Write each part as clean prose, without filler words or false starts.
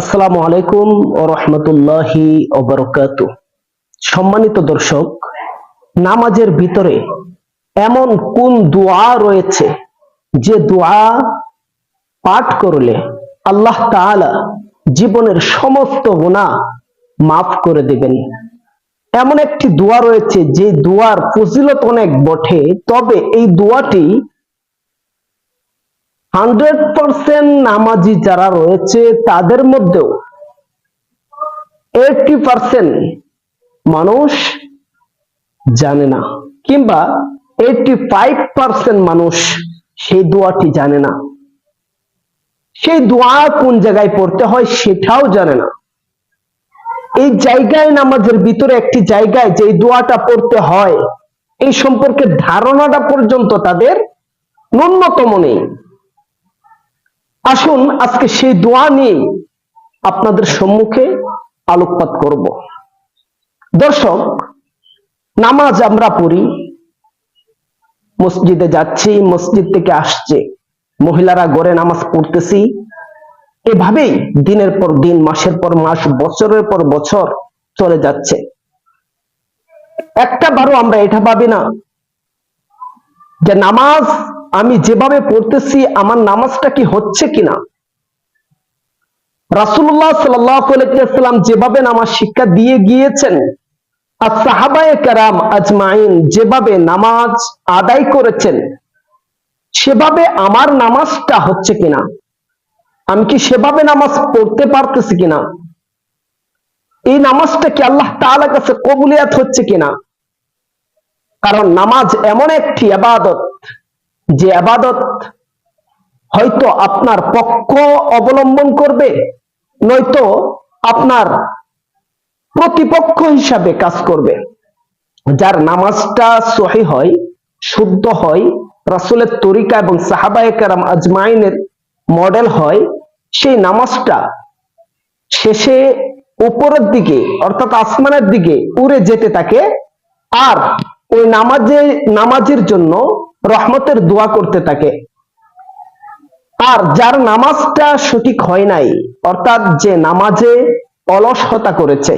আসসালামু আলাইকুম ওয়া রাহমাতুল্লাহি ওয়া বারাকাতুহু। সম্মানিত দর্শক, নামাজের ভিতরে এমন কোন দোয়া রয়েছে যে দোয়া পাঠ করলে আল্লাহ তাআলা জীবনের সমস্ত গুনাহ মাফ করে দিবেন? এমন একটি দোয়া রয়েছে যে দোয়ার ফজিলত অনেক বটে, তবে এই দোয়াটি 100% নামাজি যারা রয়েছে তাদের মধ্যেও 80% মানুষ জানে না, কিংবা 85% মানুষ সেই দোয়াটি জানে না। সেই দোয়া কোন জায়গায় পড়তে হয় সেটাও জানে না। এই জায়গায়, নামাজের ভিতরে একটি জায়গায় যে দোয়াটা পড়তে হয় এই সম্পর্কে ধারণাটা পর্যন্ত তাদের ন্যূনতম নেই। আসুন আজকে সেই দোয়া নিয়ে আপনাদের সম্মুখে আলোকপাত করব। দর্শক, নামাজ আমরা পড়ি, মসজিদে যাচ্ছি, মসজিদ থেকে আসছে, মহিলারা ঘরে নামাজ পড়তেছি, এভাবেই দিনের পর দিন, মাসের পর মাস, বছরের পর বছর চলে যাচ্ছে। একটা বারও আমরা এটা ভাবি না যে নামাজ আমি যেভাবে পড়তেছি আমার নামাজটা কি হচ্ছে কিনা। রাসূলুল্লাহ সাল্লাল্লাহু আলাইহি ওয়াসাল্লাম যেভাবে নামাজ শিক্ষা দিয়ে গিয়েছেন, আর সাহাবায়ে কেরাম আজমাইন যেভাবে নামাজ আদায় করেছেন, সেভাবে আমার নামাজটা হচ্ছে কিনা, আমি কি সেভাবে নামাজ পড়তে পারতেছি কিনা, এই নামাজটা কি আল্লাহ তাআলার কাছে কবুলিয়াত হচ্ছে কিনা। কারণ নামাজ এমন একটি ইবাদত যে ইবাদত হয়তো আপনার পক্ষ অবলম্বন করবে, নয়তো আপনার প্রতিপক্ষ হিসাবে কাজ করবে। যার নামাজটা সহিহ হয়, শুদ্ধ হয়, রাসূলের তরিকা এবং সাহাবায়ে কেরাম আজমাইনের মডেল হয়, সেই নামাজটা শেষে উপরের দিকে অর্থাৎ আসমানের দিকে উড়ে যেতে থাকে, আর ওই নামাজের জন্য রহমতের দোয়া করতে থাকে। আর যার নামাজটা সঠিক হয় নাই, অর্থাৎ যে নামাজে অলসতা করেছে,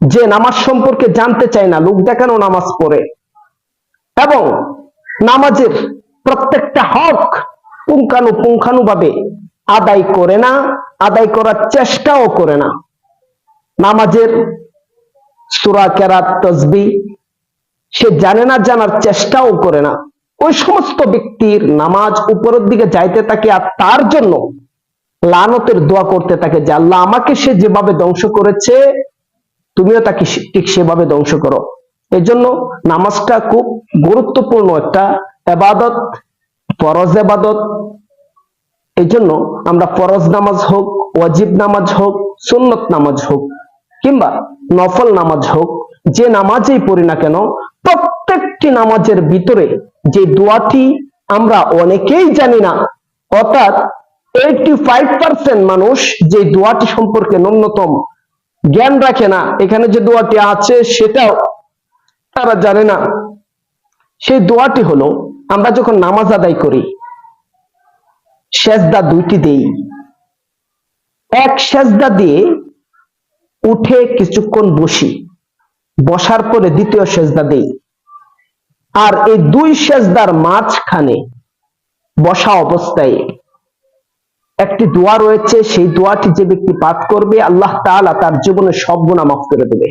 যে নামাজ সম্পর্কে জানতে চায় না, লোক দেখানো নামাজ পড়ে এবং নামাজের প্রত্যেকটা হক পুঙ্খানুপুঙ্খানুভাবে আদায় করে না, আদায় করার চেষ্টাও করে না, নামাজের সূরা কেরাত, তাসবিহ সে জানে না, জানার চেষ্টাও করে না, ওই সমস্ত ব্যক্তির নামাজ উপরের দিকে যাইতে থাকে, আর তার জন্য লানতের দোয়া করতে থাকে যে আল্লাহ আমাকে সে যেভাবে ধ্বংস করেছে তুমিও তাকে ঠিক সেভাবে ধ্বংস করো। এজন্য নামাজটা খুব গুরুত্বপূর্ণ একটা ইবাদত, ফরজ ইবাদত। এই জন্য আমরা ফরজ নামাজ হোক, ওয়াজিব নামাজ হোক, সুন্নত নামাজ হোক, কিংবা নফল নামাজ হোক, যে নামাজেই পড়ি না কেন, প্রত্যেকটি নামাজের ভিতরে যে দোয়াটি আমরা অনেকেই জানি না, অর্থাৎ 85% মানুষ যে দোয়াটি সম্পর্কে ন্যূনতম জ্ঞান রাখে না, এখানে যে দোয়াটি আছে সেটাও তারা জানে না। সেই দোয়াটি হলো, আমরা যখন নামাজ আদায় করি সেজদা দুইটি দেই, এক সেজদা দিয়ে উঠে কিছুক্ষণ বসি, বসার পরে দ্বিতীয় সেজদা দেই, আর এই দুই সেজদার মাঝখানে বসা অবস্থায় একটি দোয়া রয়েছে, সেই দোয়াটি যে ব্যক্তি পাঠ করবে আল্লাহ তাআলা তার জীবনের সব গুনাহ মাফ করে দেবে।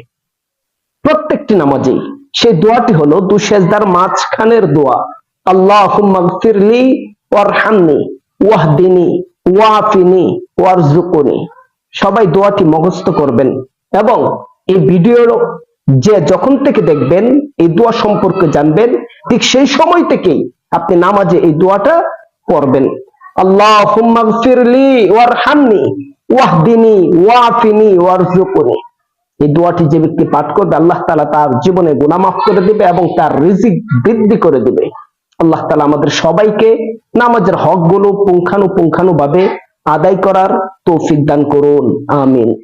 প্রত্যেকটি নামাজেই সেই দোয়াটি হলো দুই সেজদার মাঝখানের দোয়া, আল্লাহুম্মা গফিরলি ওয়ারহামনি ওয়াহদিনি ওয়াফিনি ওয়ারজুকনি। সবাই দোয়াটি মুখস্থ করবেন এবং এই ভিডিওর যে যখন থেকে দেখবেন, এই দোয়া সম্পর্কে জানবেন, ঠিক সেই সময় থেকেই আপনি নামাজে এই দোয়াটা পড়বেন, আল্লাহুম্মা গফিরলি ওয়ারহামনি ওয়াহদিনি ওয়াফিনি ওয়ারজুকনি। এই দোয়াটি যে ব্যক্তি পাঠ করবে আল্লাহ তাআলা তার জীবনে গুনাহ মাফ করে দিবে এবং তার রিজিক বৃদ্ধি করে দিবে। আল্লাহ তাআলা আমাদের সবাইকে নামাজের হকগুলো পুঙ্খানুপুঙ্খানুভাবে আদায় করার তৌফিক দান করুন, আমিন।